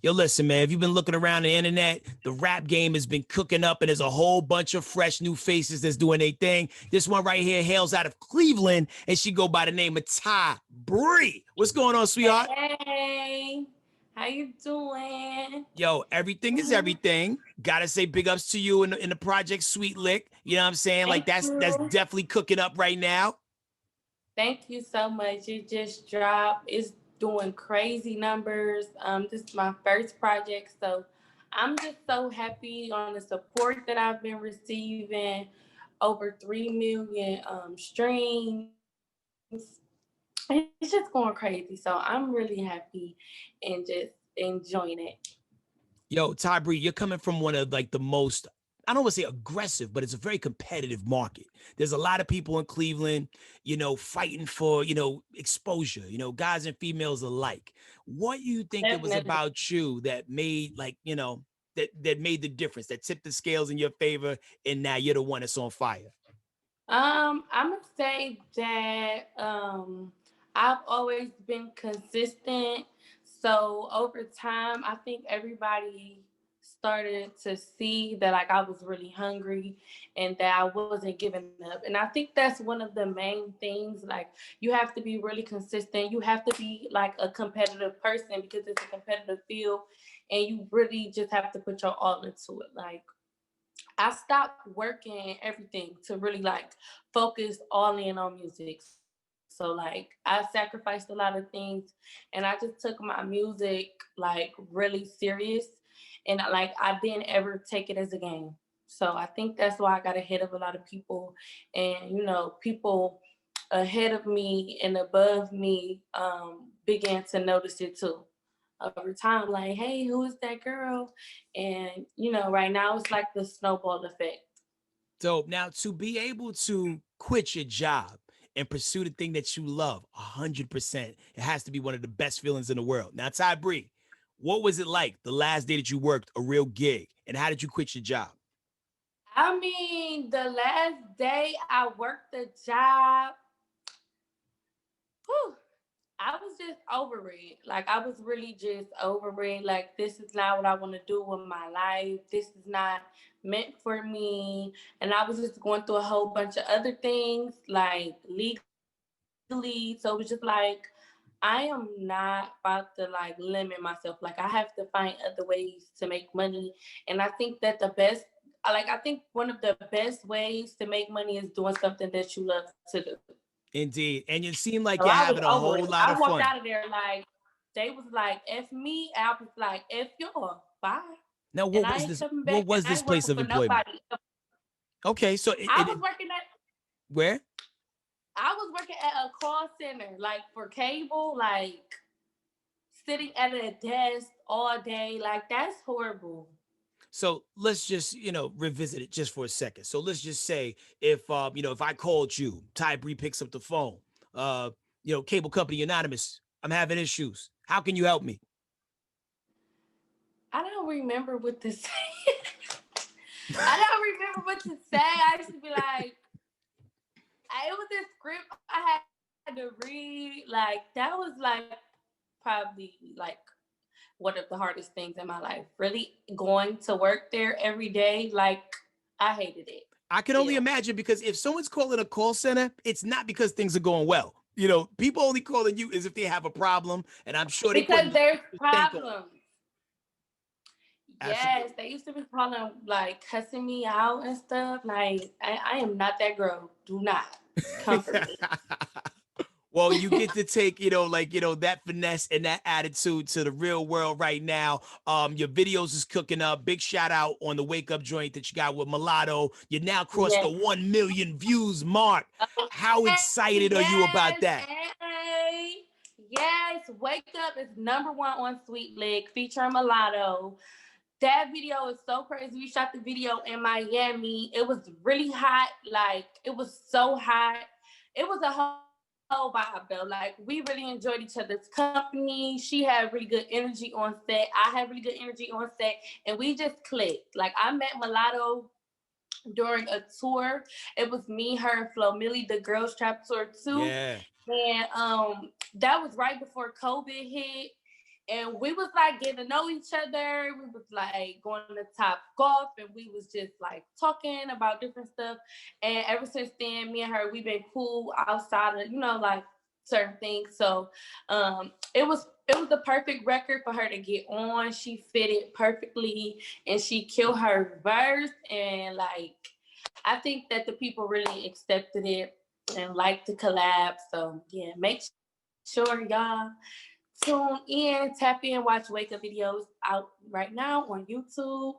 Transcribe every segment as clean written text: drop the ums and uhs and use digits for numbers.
Yo, listen, man, if you've been looking around the internet, the rap game has been cooking up and there's a whole bunch of fresh new faces that's doing their thing. This one right here hails out of Cleveland and she go by the name of Ty Bri. What's going on, sweetheart? Hey, how you doing? Yo, everything is everything. Gotta say big ups to you in the project Sweet Lick. You know what I'm saying? Like Thank that's you. definitely cooking up right now. Thank you so much. It just dropped. It's doing crazy numbers. This is my first project, so I'm just so happy on the support that I've been receiving. Over 3 million streams. It's just going crazy. So I'm really happy and just enjoying it. Yo, Ty Bri, you're coming from one of like the most, I don't want to say aggressive, but it's a very competitive market. There's a lot of people in Cleveland, fighting for, exposure, guys and females alike. What do you think it was Definitely. about you that made that made the difference, that tipped the scales in your favor, and now you're the one that's on fire? I'm gonna say that I've always been consistent. So over time, I think everybody started to see that like I was really hungry and that I wasn't giving up. And I think that's one of the main things. Like you have to be really consistent. You have to be like a competitive person because it's a competitive field, and you really just have to put your all into it. Like I stopped working everything to really like focus all in on music. So like I sacrificed a lot of things and I just took my music like really serious, and like I didn't ever take it as a game. So I think that's why I got ahead of a lot of people, and people ahead of me and above me began to notice it too over time, like, hey, who is that girl? And right now it's like the snowball effect. So now to be able to quit your job and pursue the thing that you love 100%, it has to be one of the best feelings in the world. Now, Ty Bri, what was it like the last day that you worked a real gig, and how did you quit your job? I mean, the last day I worked the job, whew, I was just over it. Like I was really just over it. Like this is not what I want to do with my life. This is not meant for me. And I was just going through a whole bunch of other things, like legally. So it was just like I am not about to like limit myself. Like I have to find other ways to make money. And I think that I think one of the best ways to make money is doing something that you love to do. Indeed. And you So seem I like was you're having over a it. whole I lot walked of out of fun. there like they was like F me, and I was like F y'all, bye. Now, And I ain't coming back, what and was I this ain't place working of for employment? nobody. Okay, so I was working at where? a call center, like for cable, like sitting at a desk all day. Like that's horrible. So let's just, revisit it just for a second. So let's just say if I called you, Ty Bri picks up the phone, uh, cable company anonymous, I'm having issues. How can you help me? I don't remember what to say. I don't remember what to say. I used to be like, it was this script I had to read. Like that was like probably like one of the hardest things in my life. Really going to work there every day, like I hated it. I can Ew. only imagine, because if someone's calling a call center, it's not because things are going well. People only calling you is if they have a problem, and I'm sure they Because putting there's 100% on it. problems. Yes, Absolutely. they used to be calling like cussing me out and stuff. Like I am not that girl. Do not come for me. Well, you get to take, that finesse and that attitude to the real world right now. Your videos is cooking up. Big shout out on the wake up joint that you got with Mulatto. You now crossed the Yes. 1 million views mark. How Okay. excited are you about Yes. that? Hey. Yes. Wake Up is #1 on Sweet Lick featuring Mulatto. That video is so crazy. We shot the video in Miami. It was really hot. Like it was so hot. It was a whole vibe though. Like we really enjoyed each other's company. She had really good energy on set. I had really good energy on set, and we just clicked. Like I met Mulatto during a tour. It was me, her, and Flo Millie, the Girls Trap Tour too. Yeah. And that was right before COVID hit. And we was like getting to know each other. We was like going to Top Golf, and we was just like talking about different stuff. And ever since then, me and her, we've been cool outside of, like certain things. So it was the perfect record for her to get on. She fitted perfectly, and she killed her verse. And like, I think that the people really accepted it and liked the collab. So yeah, make sure y'all tune in, tap in, watch Wake Up videos out right now on YouTube.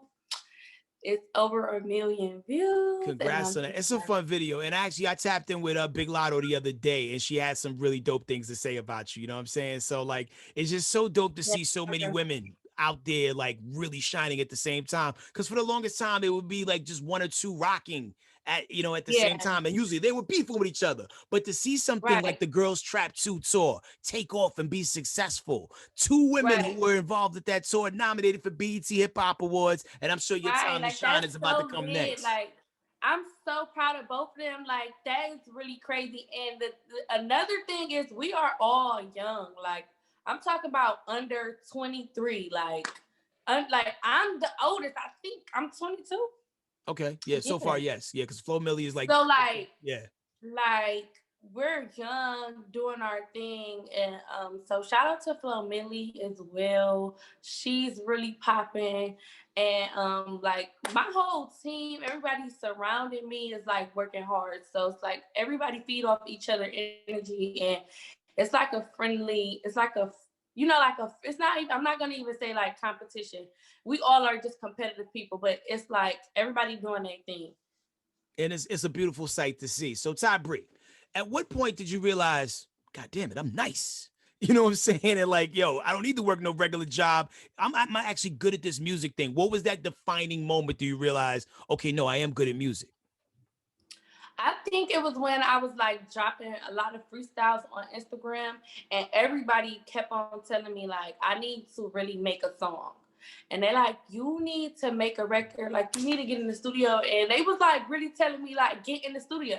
It's over 1 million views. Congrats on that. It's a fun video. And actually, I tapped in with Big Lotto the other day, and she had some really dope things to say about you. You know what I'm saying? So, like, it's just so dope to see so many women out there, like, really shining at the same time. Because for the longest time, it would be like just one or two rocking at the same time. And usually they were beefing with each other. But to see something like the Girls Trap 2 tour take off and be successful, 2 women who were involved at that tour nominated for BET Hip Hop Awards, and I'm sure your time to shine is about to come next. Like, I'm so proud of both of them. Like, that is really crazy. And another thing is, we are all young. Like, I'm talking about under 23. Like I'm the oldest. I think I'm 22. Okay. Yeah. So far, yes. Yeah. Because Flo Milli is like. So like. Yeah. Like, we're young doing our thing, and so shout out to Flo Milli as well. She's really popping, and like my whole team, everybody surrounding me is like working hard. So it's like everybody feed off each other energy, and it's like a friendly. It's like a it's not. I'm not gonna even say like competition. We all are just competitive people, but it's like everybody doing their thing. And it's a beautiful sight to see. So Ty Bri, at what point did you realize, God damn it, I'm nice? You know what I'm saying? And like, yo, I don't need to work no regular job. I'm actually good at this music thing. What was that defining moment? Do you realize, okay, no, I am good at music? I think it was when I was like dropping a lot of freestyles on Instagram, and everybody kept on telling me like, I need to really make a song. And they're like, you need to make a record. Like, you need to get in the studio. And they was like really telling me like, get in the studio.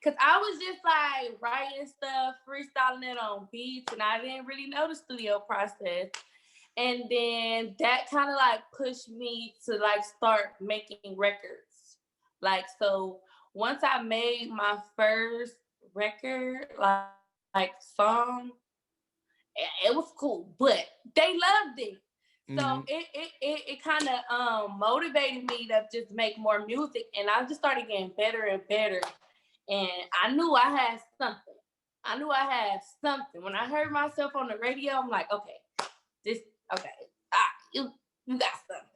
Cause I was just like writing stuff, freestyling it on beats, and I didn't really know the studio process. And then that kind of like pushed me to like start making records. Like, so once I made my first record, like song, it was cool, but they loved it. So it kind of motivated me to just make more music, and I just started getting better and better. And I knew I had something. When I heard myself on the radio, I'm like, you got something.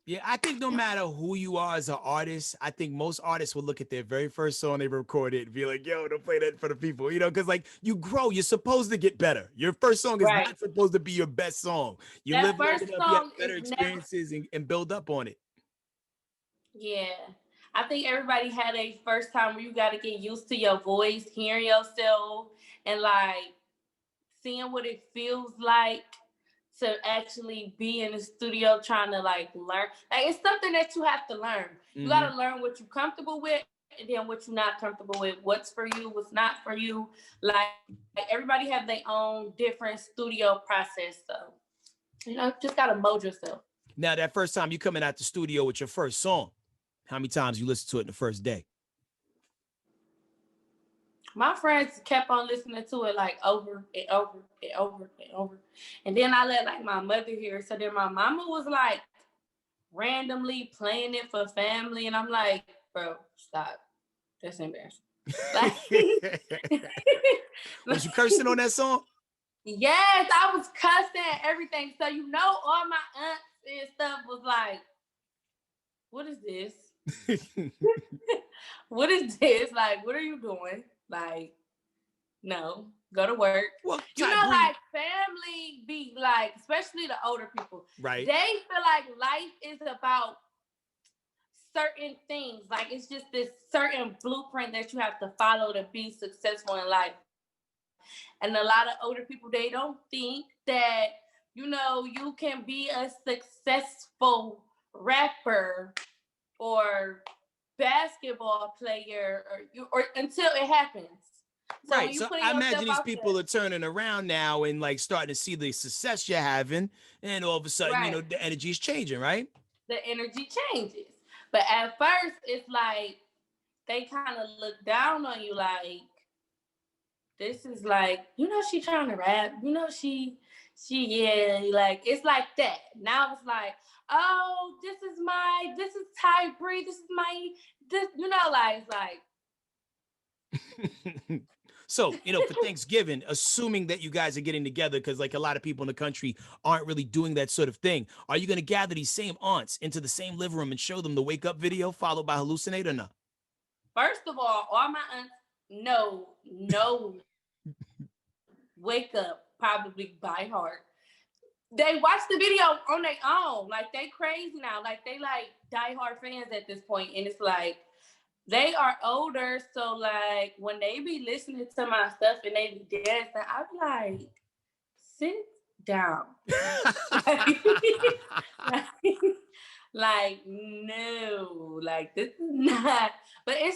Yeah, I think no matter who you are as an artist, I think most artists will look at their very first song they recorded and be like, yo, don't play that for the people, because like you grow, you're supposed to get better. Your first song is not supposed to be your best song. You live long enough, you have better experiences and build up on it. Yeah. I think everybody had a first time where you got to get used to your voice, hearing yourself, and like seeing what it feels like to actually be in the studio trying to like learn. Like, it's something that you have to learn. You got to learn what you're comfortable with, and then what you're not comfortable with, what's for you, what's not for you. Like everybody have their own different studio process. So, just got to mold yourself. Now, that first time you coming out the studio with your first song, how many times you listen to it in the first day? My friends kept on listening to it like over and over and over and over. And then I let like my mother hear it. So then my mama was like randomly playing it for family. And I'm like, bro, stop. That's embarrassing. Was you cursing on that song? Yes, I was cussing everything. So all my aunts and stuff was like, what is this? What is this? Like, what are you doing? Like, no, go to work. Well, like family be like, especially the older people, right? They feel like life is about certain things. Like, it's just this certain blueprint that you have to follow to be successful in life. And a lot of older people, they don't think that, you can be a successful rapper or basketball player or until it happens. So when Right. you So putting I yourself imagine these out people there, are turning around now and like starting to see the success you're having, and all of a sudden, right, the energy is changing, right? the energy changes. But at first, it's like they kind of look down on you, like this is like, she trying to rap, yeah, like it's like that. Now it's like, oh, this is Ty Bri, this is my, this, like it's like. So, for Thanksgiving, assuming that you guys are getting together, because like a lot of people in the country aren't really doing that sort of thing, are you going to gather these same aunts into the same living room and show them the wake up video followed by Hallucinate or not? First of all my aunts no wake up probably by heart. They watch the video on their own. Like they crazy now. Like they like diehard fans at this point. And it's like they are older. So like when they be listening to my stuff and they be dancing, I be like, sit down. like no, like this is not. But it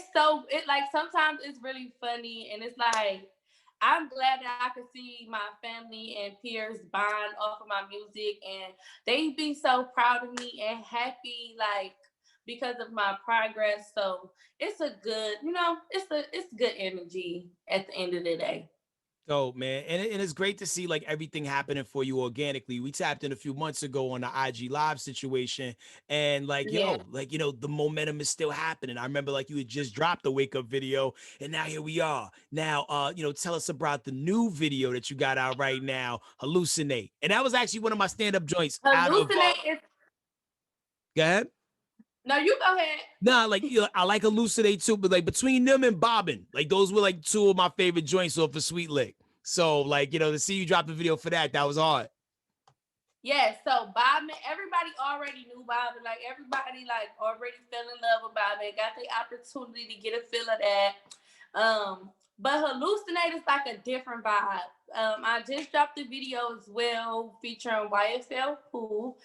like sometimes it's really funny and it's like I'm glad that I could see my family and peers bond off of my music and they be so proud of me and happy like because of my progress. So it's a good, it's good energy at the end of the day. Oh man, and it's great to see like everything happening for you organically. We tapped in a few months ago on the IG live situation, and like Yeah. the momentum is still happening. I remember like you had just dropped the wake up video, and now here we are. Now, tell us about the new video that you got out right now, Hallucinate, and that was actually one of my stand up joints out of. Hallucinate is Go ahead. no, you go ahead. Nah, like I like Hallucinate too, but like between them and Bobbin, like those were like two of my favorite joints off of Sweet Lick. So like to see you drop the video for that was hard. Yeah, so Bobbin, everybody already knew Bobbin. Like everybody like already fell in love with Bobbin, got the opportunity to get a feel of that. But Hallucinate is like a different vibe. I just dropped the video as well featuring YFL Pool.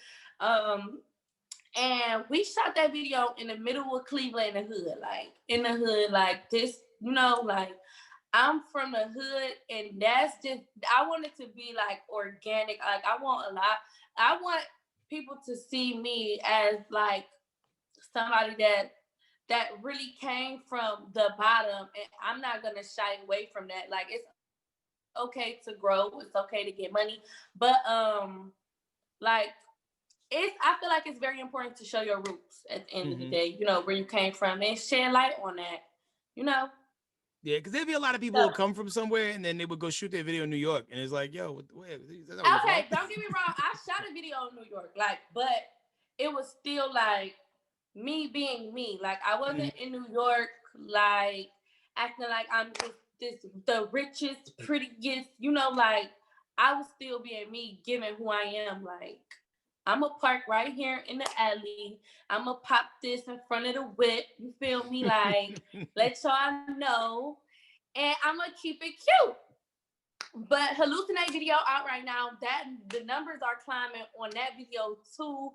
And we shot that video in the middle of Cleveland in the hood, like in the hood, like this, like I'm from the hood, and that's just I want it to be like organic. Like I want I want people to see me as like somebody that really came from the bottom, and I'm not gonna shy away from that. Like it's okay to grow, it's okay to get money, but like I feel like it's very important to show your roots at the end of the day, where you came from and shed light on that, you know. Yeah, because there'd be a lot of people So, who come from somewhere and then they would go shoot their video in New York, and it's like, yo, wait, is that where you're from? okay, don't get me wrong. I shot a video in New York, like, but it was still like me being me. Like, I wasn't in New York, like acting like I'm this the richest, prettiest, like I was still being me, given who I am. Like, I'm gonna park right here in the alley. I'm gonna pop this in front of the whip. You feel me? Like, let y'all know, and I'm gonna keep it cute. But Hallucinate video out right now. That the numbers are climbing on that video too,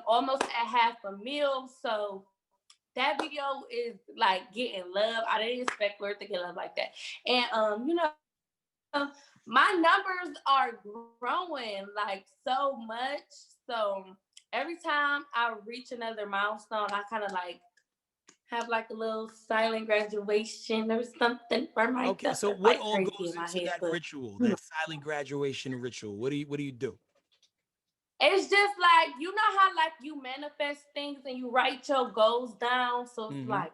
almost at 500,000. So that video is like getting love. I didn't expect for it to get love like that. And my numbers are growing like so much. So every time I reach another milestone, I kind of like have like a little silent graduation or something for myself. Okay, so That's what like all crazy in goes my into head, that but ritual, that silent graduation ritual? What do you do? it's just like how like you manifest things and you write your goals down. So it's Mm-hmm. like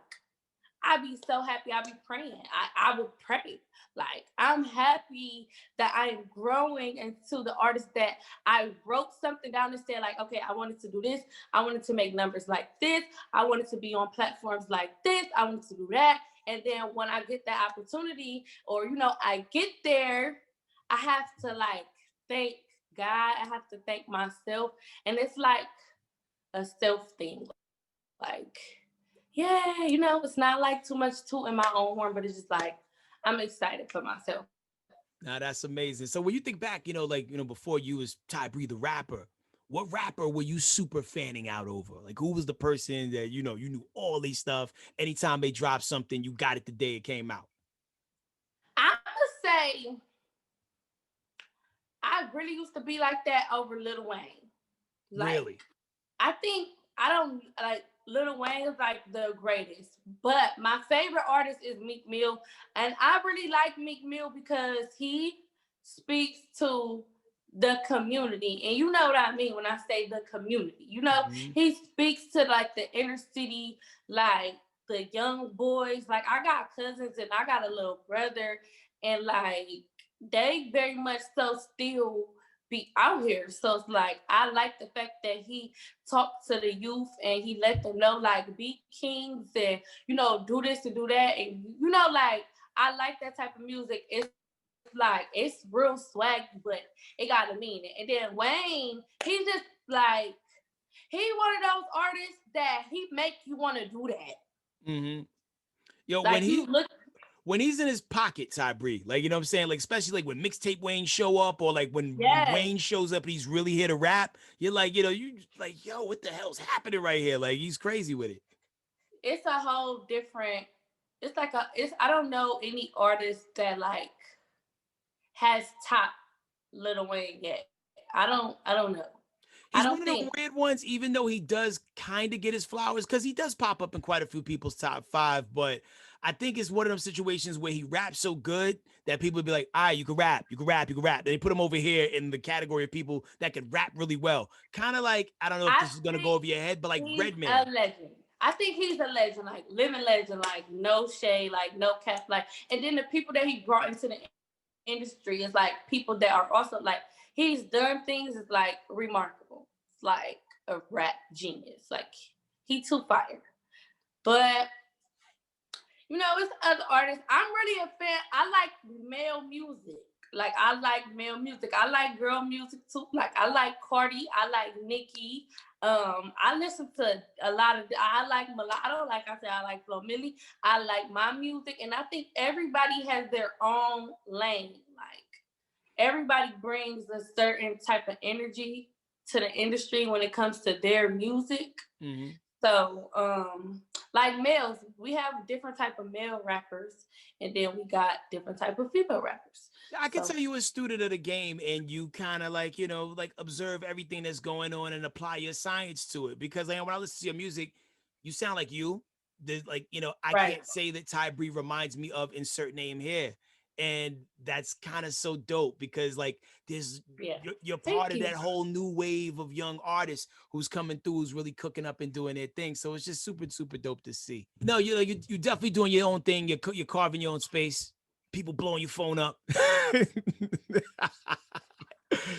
I be so happy. I be praying. I would pray. Like I'm happy that I am growing into the artist that I wrote something down and said like, okay, I wanted to do this. I wanted to make numbers like this. I wanted to be on platforms like this. I wanted to do that. And then when I get that opportunity or, I get there, I have to like thank God. I have to thank myself. And it's like a self thing. Like, yeah, it's not like too much toot in my own horn, but it's just like I'm excited for myself. Now that's amazing. So when you think back, before you was Ty Bri the rapper, what rapper were you super fanning out over? Like who was the person that you knew all these stuff? Anytime they dropped something, you got it the day it came out. I say I really used to be like that over Lil Wayne. Like, Really? I think I don't like Lil Wayne is like the greatest, but my favorite artist is Meek Mill, and I really like Meek Mill because he speaks to the community, and you know what I mean when I say the community. You know, Mm-hmm. he speaks to like the inner city, like the young boys. Like I got cousins and I got a little brother, and like they very much so still be out here. So it's like I like the fact that he talked to the youth and he let them know like be kings and do this and do that and like I like that type of music. It's like it's real swag, but it gotta mean it. And then Wayne, he just like he one of those artists that he make you want to do that. Mm-hmm. Yo, Like you look. when he's in his pocket, Ty Bri, like, you know what I'm saying? Like, especially like when mixtape Wayne show up or like when Yes, Wayne shows up and he's really here to rap, you're like, you like, yo, what the hell's happening right here? Like, he's crazy with it. it's a whole different. It's like it's I don't know any artist that like has top Lil Wayne yet. I don't know. I He's don't one of think. the weird ones, even though he does kind of get his flowers, because he does pop up in quite a few people's top five. But I think it's one of them situations where he raps so good that people would be like, all right, you can rap, you can rap, you can rap. Then they put him over here in the category of people that can rap really well. Kind of like, I don't know if I this is going to go think over your head, but like he's Redman. a legend. I think he's a legend, like living legend, like no shade, like no cap, like. And then the people that he brought into the industry is like people that are also like he's done things is like remarkable. It's like a rap genius. Like he too fire. But it's other artists. I'm really a fan. I like male music. Like I like male music. I like girl music too. Like I like Cardi. I like Nicki. I listen to a lot of. I like mulatto. Like I said, I like Flo Milli. I like my music, and I think everybody has their own lane. Like everybody brings a certain type of energy to the industry when it comes to their music. Mm-hmm. So, like males, we have different type of male rappers, and then we got different type of female rappers. I could So, tell you a student of the game and you kind of like, like observe everything that's going on and apply your science to it. Because like, when I listen to your music, you sound like you. There's like, I right, can't say that Ty Bri reminds me of insert name here. And that's kind of so dope because like there's yeah. you're part Thank of you. that whole new wave of young artists who's coming through, who's really cooking up and doing their thing. So it's just super, super dope to see. No, you definitely doing your own thing. You're carving your own space. People blowing your phone up.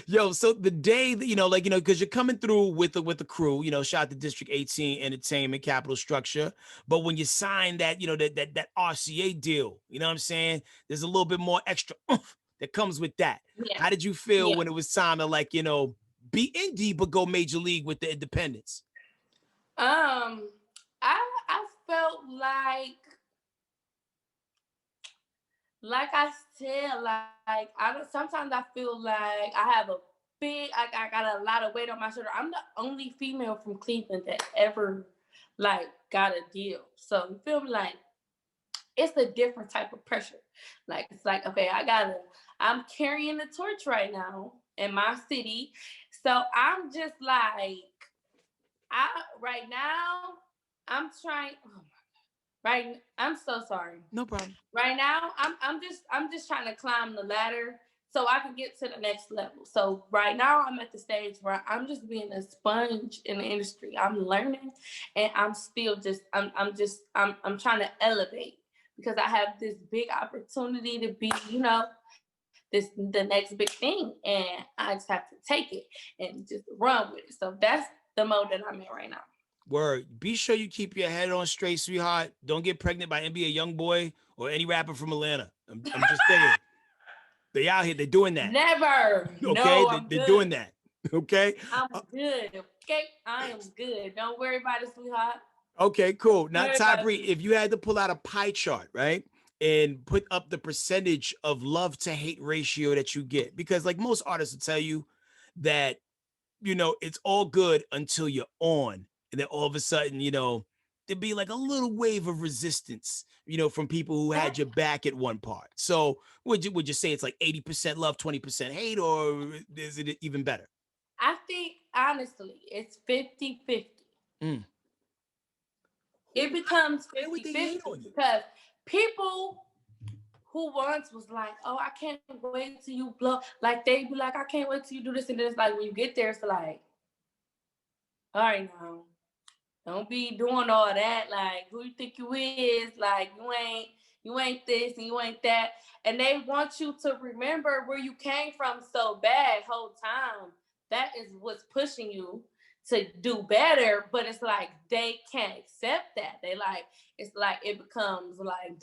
Yo, so the day that like because you're coming through with the crew, shout out to District 18 Entertainment Capital Structure, but when you sign that that RCA deal, you know what I'm saying? There's a little bit more extra that comes with that. Yeah, How did you feel yeah. when it was time to like be indie but go major league with the independents? Um, I felt like I said, like sometimes I feel like I have a I got a lot of weight on my shoulder. I'm the only female from Cleveland that ever like got a deal. So you feel me? Like it's a different type of pressure. Like it's like, okay, I'm carrying the torch right now in my city. So I'm just like right now, I'm trying I'm so sorry. No problem. Right now, I'm just trying to climb the ladder so I can get to the next level. So right now I'm at the stage where I'm just being a sponge in the industry. I'm learning and I'm still just I'm trying to elevate because I have this big opportunity to be, the next big thing. And I just have to take it and just run with it. So that's the mode that I'm in right now. Word. Be sure you keep your head on straight, sweetheart. Don't get pregnant by NBA YoungBoy or any rapper from Atlanta. I'm just saying. They out here. They're doing that. Never. Okay, No, I'm they're good. doing that. Okay. I'm good. Okay, I am good. Don't worry about it, sweetheart. Okay. Cool. Now, Don't worry Ty about Bri, it. if you had to pull out a pie chart, right, and put up the percentage of love to hate ratio that you get, because like most artists will tell you that it's all good until you're on, and then all of a sudden, there'd be like a little wave of resistance, from people who That, had your back at one part. So would you say it's like 80% love, 20% hate, or is it even better? I think honestly, it's 50-50. Mm. It becomes Why would they hate 50-50 on you? because people who once was like, oh, I can't wait till you blow. Like they be like, I can't wait till you do this, and then it's like when you get there, it's like, all right now, don't be doing all that. Like, who you think you is? Like, you ain't this and you ain't that. And they want you to remember where you came from so bad whole time. That is what's pushing you to do better. But it's like they can't accept that. They like it's like it becomes like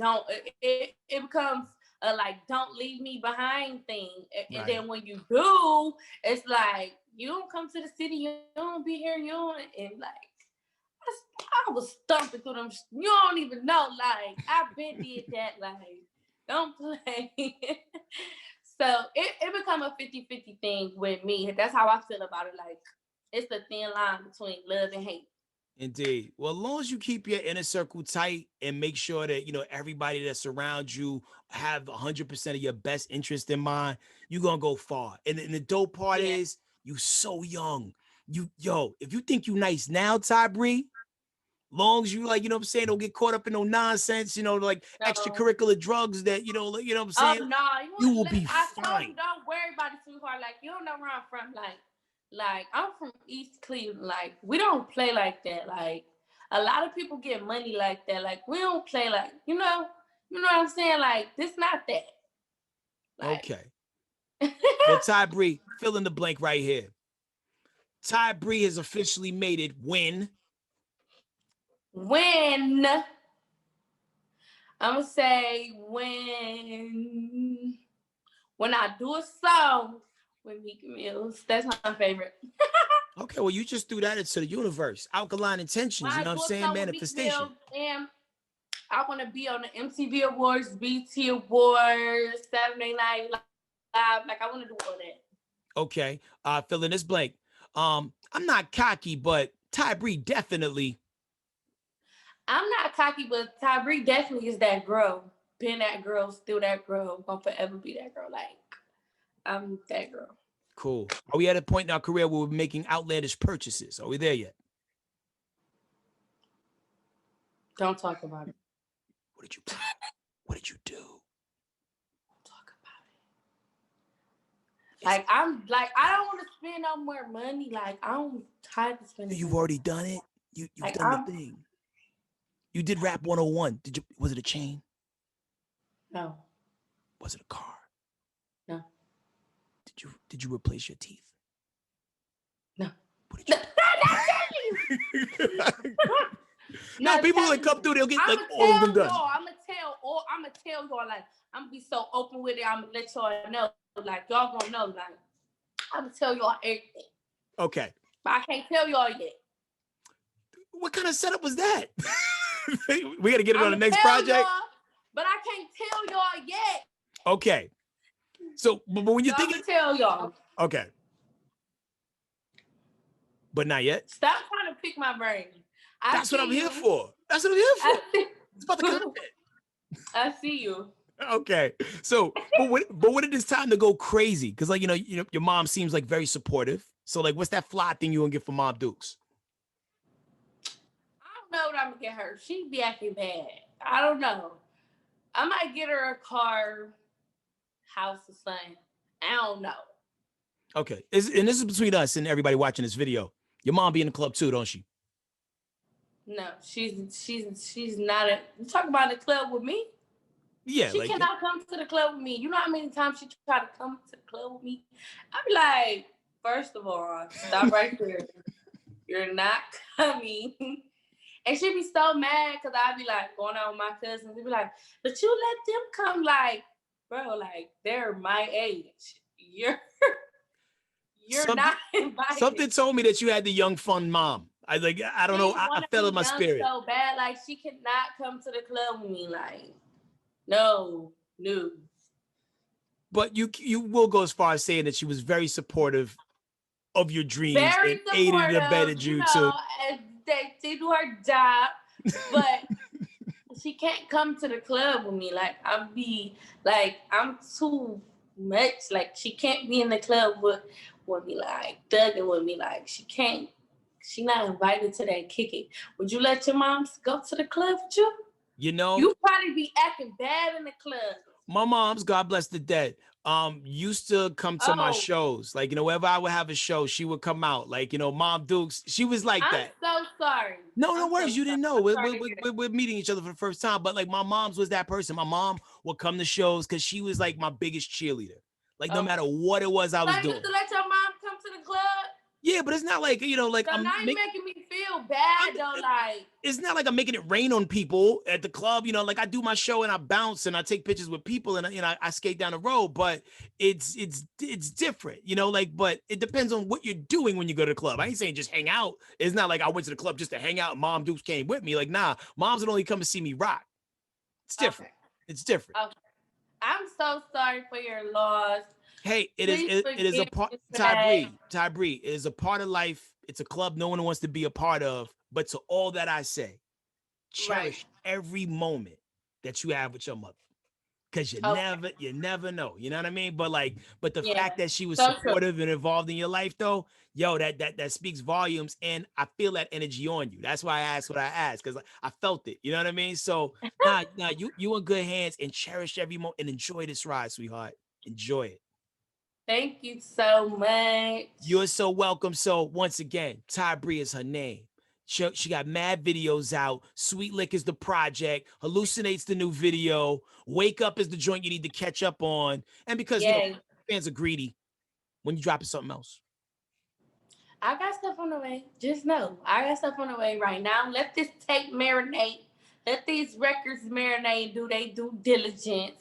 it becomes a like don't leave me behind thing. And Right. then when you do, it's like you don't come to the city, you don't be here, you don't and like I was stumping through them. You don't even know. Like, I've been did that. Like, don't play. So it become a 50-50 thing with me. That's how I feel about it. Like, it's the thin line between love and hate. Indeed. Well, as long as you keep your inner circle tight and make sure that, everybody that surrounds you have 100% of your best interest in mind, you're going to go far. And the dope part Yeah. is you so young. If you think you nice now, Ty Bri, long as you like, what I'm saying, don't get caught up in no nonsense, like So, extracurricular drugs that, what I'm oh saying, no, you will be I told him fine. don't worry about it, sweetheart. Like you don't know where I'm from. Like I'm from East Cleveland. Like we don't play like that. Like a lot of people get money like that. Like we don't play like you know what I'm saying. Like this not that. Like Okay. Well, Ty Bri, fill in the blank right here. Ty Bri has officially made it when I'm gonna say when I do a song with Meek Mills. That's my favorite. Okay, well, you just threw that into the universe. Alkaline When intentions, you I know what do I'm a saying? song with Meek Manifestation. Mills and I want to be on the MTV Awards, BT Awards, Saturday Night Live. Like I want to do all that. Okay. Fill in this blank. I'm not cocky, but Ty Bri definitely. I'm not cocky, but Ty Bri definitely is that girl. Been that girl, still that girl, gonna forever be that girl. Like I'm that girl. Cool. Are we at a point in our career where we're making outlandish purchases? Are we there yet? Don't talk about it. What did you buy? What did you do? Don't talk about it. Like I don't want to spend no more money. Like I'm tired of spending. You've money. already done it. You've Like done the thing. You did rap 101. Was it a chain? No. Was it a car? No. Did you replace your teeth? No. What did you No, people that come through, they'll get like all of them done. I'm gonna tell y'all, like, I'm gonna be so open with it. I'm gonna let y'all know, like, y'all gonna know, like, I'm gonna tell y'all everything. Okay. But I can't tell y'all yet. What kind of setup was that? We got to get it on the next tell project. But I can't tell y'all yet. Okay. So, but when you so think, I'm gonna tell y'all. Okay. But not yet. Stop trying to pick my brain. That's what I'm here for. That's what I'm here for. It's about the content. I see you. Okay. So, but when it is time to go crazy, because like your mom seems like very supportive. So like, what's that fly thing you gonna get for Mom Dukes? I don't know what I'm gonna get her. She be acting bad. I don't know. I might get her a car, house, or something. I don't know. Okay. And this is between us and everybody watching this video. Your mom be in the club too, don't she? No, she's not. You talk about the club with me? Yeah. She cannot come to the club with me. You know how many times she tried to come to the club with me? I be like, first of all, stop right there. You're not coming. And she be so mad because I be like going out with my cousins. They be like, but you let them come. Like, bro, like they're my age. You're not invited. Something told me that you had the young fun mom. I don't know. I felt in my spirit. So bad, like she cannot come to the club with me. Like, no. But you will go as far as saying that she was very supportive of your dreams and aided and abetted you to. They do her job. But she can't come to the club with me. Like I'm too much. Like she can't be in the club with me, like thugging with me. Like she can't. She not invited to that kicking. Would you let your moms go to the club with you? You know, You probably be acting bad in the club. my mom's, God bless the dead, used to come to my Oh, shows. Like, whenever I would have a show, she would come out. Like, Mom Dukes, she was like I'm that. so sorry. No, no I'm so worries. You sorry. didn't know. I'm We're, sorry we're, to hear we're, that. we're meeting each other for the first time. But like my mom's was that person. My mom would come to shows because she was like my biggest cheerleader. Like no matter Okay. what it was I So was you used doing. to let your mom come to the club? Yeah, but it's not like, like So now you making me feel bad though, like it's not like I'm making it rain on people at the club. Like I do my show and I bounce and I take pictures with people and I skate down the road, but it's different, like, but it depends on what you're doing when you go to the club. I ain't saying just hang out. It's not like I went to the club just to hang out and Mom Dukes came with me. Like, nah, moms would only come to see me rock. It's different. okay. It's different. Okay. I'm so sorry for your loss. Hey, Please it is a forgive part. me for Ty that. Bri, Ty Bri, it is a part of life. It's a club no one wants to be a part of. But to all that I say, Right. cherish every moment that you have with your mother, because Okay. you never know. You know what I mean? But the Yeah. fact that she was So true. supportive and involved in your life, though, yo, that speaks volumes, and I feel that energy on you. That's why I asked what I asked, because I felt it. You know what I mean? So nah, you in good hands, and cherish every moment and enjoy this ride, sweetheart. Enjoy it. Thank you so much. You're so welcome. So once again, Ty Bri is her name. She got mad videos out. Sweet Lick is the project. Hallucinates the new video. Wake Up is the joint you need to catch up on. And because Yay. fans are greedy when you dropping something else. I got stuff on the way. Just know, I got stuff on the way right now. Let this tape marinate. Let these records marinate. Do they due diligence?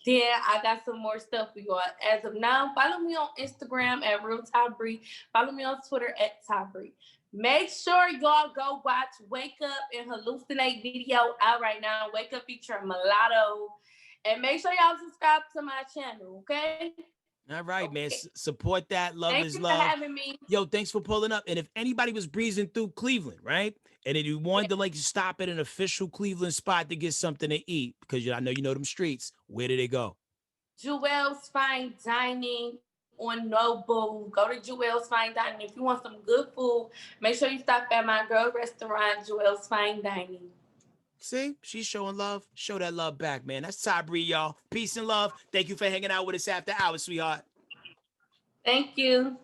Then I got some more stuff for you. As of now, follow me on Instagram at Real Ty Bri. Follow me on Twitter at Ty Bri. Make sure y'all go watch Wake Up and Hallucinate video out right now. Wake Up featuring Mulatto. And make sure y'all subscribe to my channel, okay? All right, Okay. man. Support that. Love Thank is you for love. having me. Yo, thanks for pulling up. And if anybody was breezing through Cleveland, right? And if you wanted to stop at an official Cleveland spot to get something to eat, because I know you know them streets, where do they go? Jewel's Fine Dining on Noble. Go to Jewel's Fine Dining. If you want some good food, make sure you stop at my girl restaurant, Jewel's Fine Dining. See, she's showing love. Show that love back, man. That's Ty Bri, y'all. Peace and love. Thank you for hanging out with us after hours, sweetheart. Thank you.